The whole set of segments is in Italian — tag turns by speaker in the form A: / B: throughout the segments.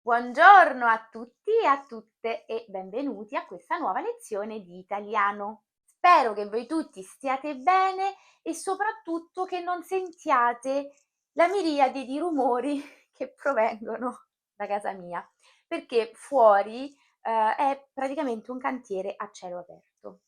A: Buongiorno a tutti e a tutte e benvenuti a questa nuova lezione di italiano. Spero che voi tutti stiate bene e soprattutto che non sentiate la miriade di rumori che provengono da casa mia, perché fuori è praticamente un cantiere a cielo aperto.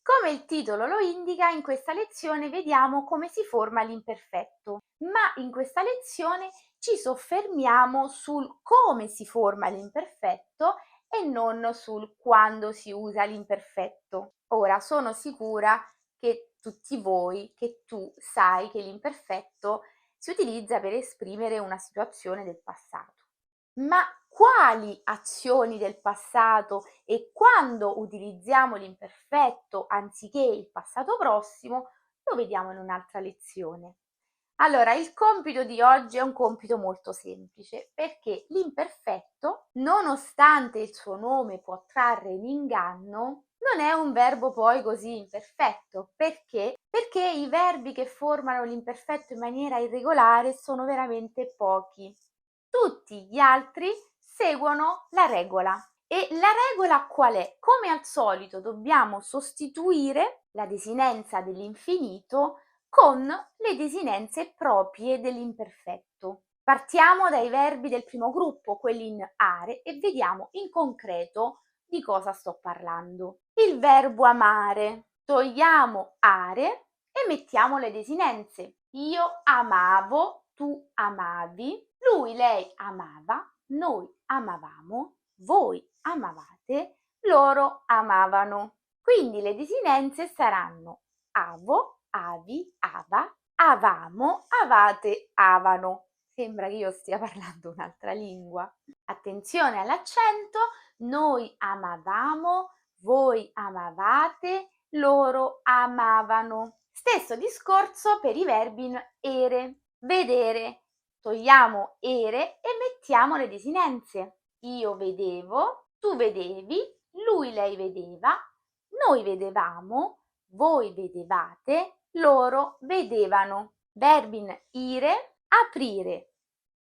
A: Come il titolo lo indica, in questa lezione vediamo come si forma l'imperfetto, ma in questa lezione ci soffermiamo sul come si forma l'imperfetto e non sul quando si usa l'imperfetto. Ora, sono sicura che tutti voi, che tu sai che l'imperfetto si utilizza per esprimere una situazione del passato. Ma quali azioni del passato e quando utilizziamo l'imperfetto anziché il passato prossimo lo vediamo in un'altra lezione. Allora, il compito di oggi è un compito molto semplice perché l'imperfetto, nonostante il suo nome può trarre in inganno, non è un verbo poi così imperfetto. Perché? Perché i verbi che formano l'imperfetto in maniera irregolare sono veramente pochi. Tutti gli altri seguono la regola. E la regola qual è? Come al solito dobbiamo sostituire la desinenza dell'infinito con le desinenze proprie dell'imperfetto. Partiamo dai verbi del primo gruppo, quelli in are, e vediamo in concreto di cosa sto parlando. Il verbo amare. Togliamo are e mettiamo le desinenze. Io amavo, tu amavi, lui, lei amava, noi amavamo, voi amavate, loro amavano. Quindi le desinenze saranno avo, avi, ava, avamo, avate, avano. Sembra che io stia parlando un'altra lingua. Attenzione all'accento, noi amavamo, voi amavate, loro amavano. Stesso discorso per i verbi in ere. Vedere. Togliamo ere e mettiamo le desinenze. Io vedevo, tu vedevi, lui, lei vedeva, noi vedevamo, voi vedevate, loro vedevano. Verbi in ire, aprire,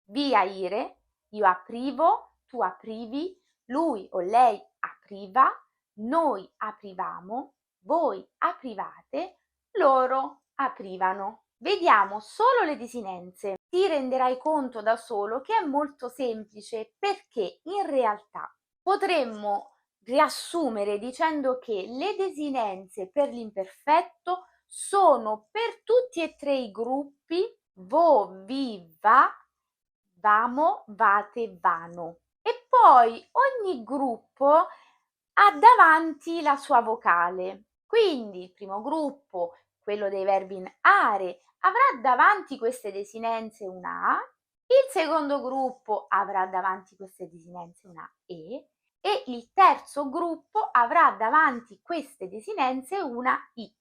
A: via ire, io aprivo, tu aprivi, lui o lei apriva, noi aprivamo, voi aprivate, loro aprivano. Vediamo solo le desinenze. Ti renderai conto da solo che è molto semplice perché in realtà potremmo riassumere dicendo che le desinenze per l'imperfetto sono per tutti e tre i gruppi vo, vi, va, vamo, vate, vano. E poi ogni gruppo ha davanti la sua vocale. Quindi il primo gruppo, quello dei verbi in are, avrà davanti queste desinenze una A, il secondo gruppo avrà davanti queste desinenze una E e il terzo gruppo avrà davanti queste desinenze una I.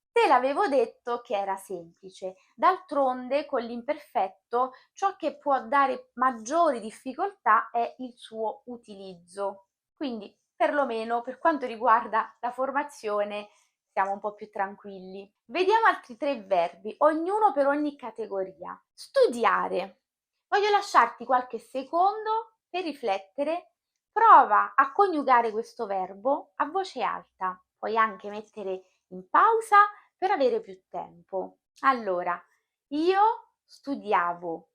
A: Te l'avevo detto che era semplice. D'altronde con l'imperfetto ciò che può dare maggiori difficoltà è il suo utilizzo. Quindi, perlomeno per quanto riguarda la formazione, siamo un po' più tranquilli. Vediamo altri tre verbi, ognuno per ogni categoria. Studiare. Voglio lasciarti qualche secondo per riflettere. Prova a coniugare questo verbo a voce alta. Puoi anche mettere in pausa per avere più tempo. Allora, io studiavo,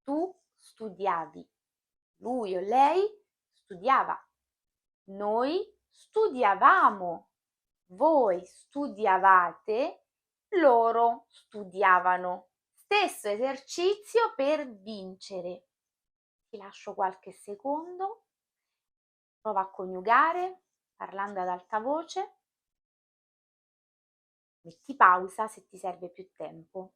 A: tu studiavi, lui o lei studiava, noi studiavamo, voi studiavate, loro studiavano. Stesso esercizio per vincere. Ti lascio qualche secondo, prova a coniugare parlando ad alta voce. Metti pausa se ti serve più tempo.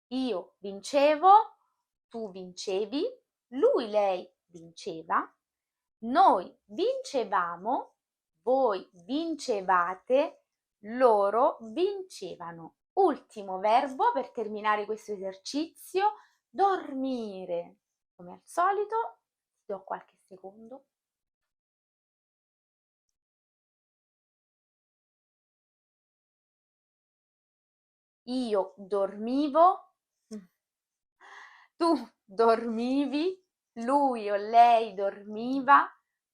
A: Io vincevo, tu vincevi, lui, lei vinceva, noi vincevamo, voi vincevate, loro vincevano. Ultimo verbo per terminare questo esercizio, dormire. Come al solito, ti do qualche secondo. Io dormivo, tu dormivi, lui o lei dormiva,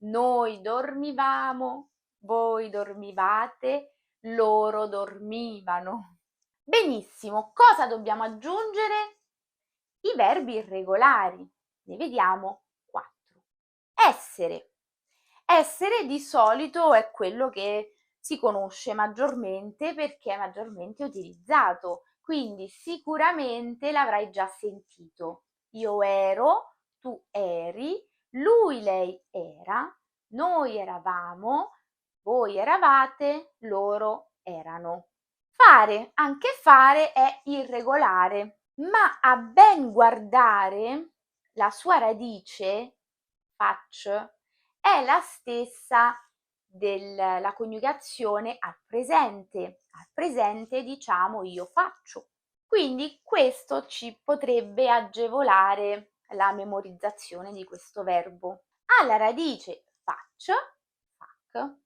A: noi dormivamo, voi dormivate, loro dormivano. Benissimo, cosa dobbiamo aggiungere? I verbi irregolari. Ne vediamo 4. Essere. Essere di solito è quello che si conosce maggiormente perché è maggiormente utilizzato, quindi sicuramente l'avrai già sentito. Io ero, tu eri, lui, lei era, noi eravamo, voi eravate, loro erano. Fare, anche fare è irregolare, ma a ben guardare la sua radice, faccio, è la stessa della coniugazione al presente. Al presente diciamo io faccio. Quindi questo ci potrebbe agevolare la memorizzazione di questo verbo. Alla radice faccio, fac,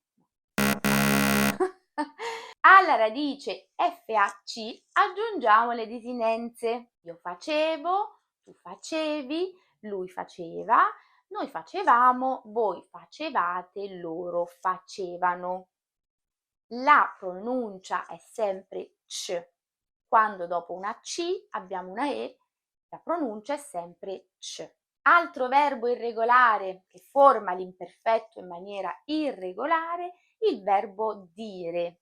A: alla radice FAC aggiungiamo le desinenze. Io facevo, tu facevi, lui faceva, noi facevamo, voi facevate, loro facevano. La pronuncia è sempre C. Quando dopo una C abbiamo una E, la pronuncia è sempre C. Altro verbo irregolare che forma l'imperfetto in maniera irregolare, il verbo dire.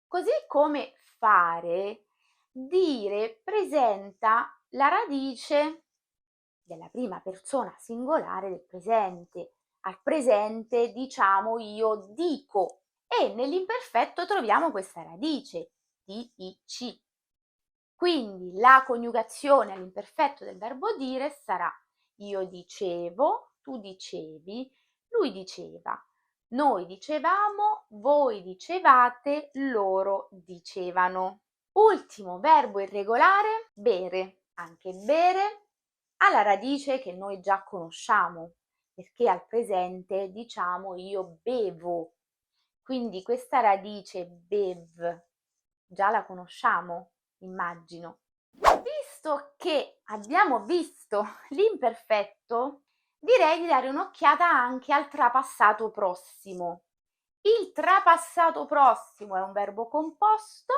A: Così come fare, dire presenta la radice della prima persona singolare del presente. Al presente diciamo io dico e nell'imperfetto troviamo questa radice, dic. Quindi la coniugazione all'imperfetto del verbo dire sarà io dicevo, tu dicevi, lui diceva, noi dicevamo, voi dicevate, loro dicevano. Ultimo verbo irregolare, bere. Anche bere ha la radice che noi già conosciamo, perché al presente diciamo io bevo. Quindi questa radice bev già la conosciamo, immagino. Visto che abbiamo visto l'imperfetto, direi di dare un'occhiata anche al trapassato prossimo. Il trapassato prossimo è un verbo composto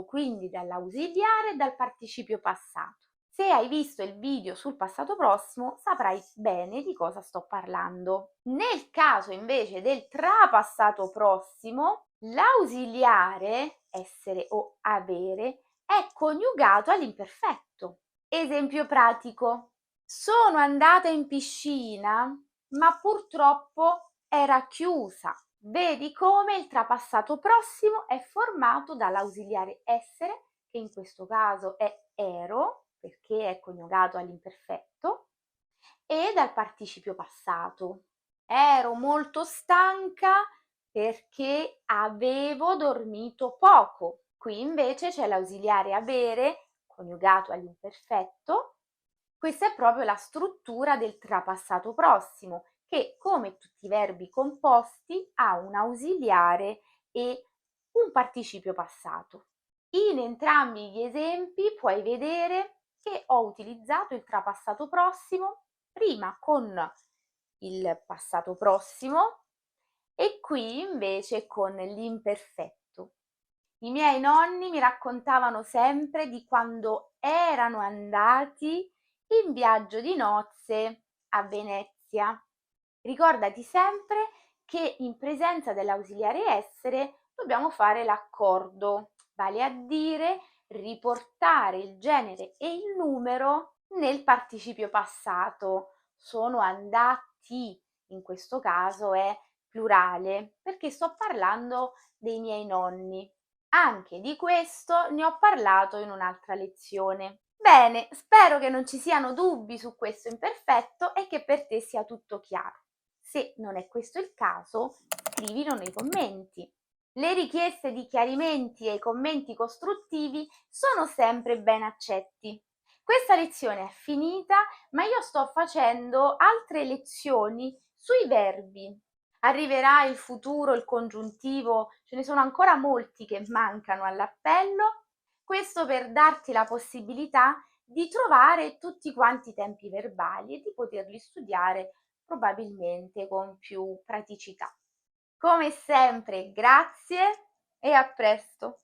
A: quindi dall'ausiliare e dal participio passato. Se hai visto il video sul passato prossimo saprai bene di cosa sto parlando. Nel caso invece del trapassato prossimo, l'ausiliare, essere o avere, è coniugato all'imperfetto. Esempio pratico. Sono andata in piscina, ma purtroppo era chiusa. Vedi come il trapassato prossimo è formato dall'ausiliare essere, che in questo caso è ero, perché è coniugato all'imperfetto, e dal participio passato. Ero molto stanca perché avevo dormito poco. Qui invece c'è l'ausiliare avere, coniugato all'imperfetto. Questa è proprio la struttura del trapassato prossimo, che come tutti i verbi composti ha un ausiliare e un participio passato. In entrambi gli esempi puoi vedere che ho utilizzato il trapassato prossimo prima con il passato prossimo e qui invece con l'imperfetto. I miei nonni mi raccontavano sempre di quando erano andati in viaggio di nozze a Venezia. Ricordati sempre che in presenza dell'ausiliare essere dobbiamo fare l'accordo, vale a dire riportare il genere e il numero nel participio passato. Sono andati, in questo caso è plurale, perché sto parlando dei miei nonni. Anche di questo ne ho parlato in un'altra lezione. Bene, spero che non ci siano dubbi su questo imperfetto e che per te sia tutto chiaro. Se non è questo il caso, scrivilo nei commenti. Le richieste di chiarimenti e i commenti costruttivi sono sempre ben accetti. Questa lezione è finita, ma io sto facendo altre lezioni sui verbi. Arriverà il futuro, il congiuntivo, ce ne sono ancora molti che mancano all'appello. Questo per darti la possibilità di trovare tutti quanti i tempi verbali e di poterli studiare probabilmente con più praticità. Come sempre, grazie e a presto.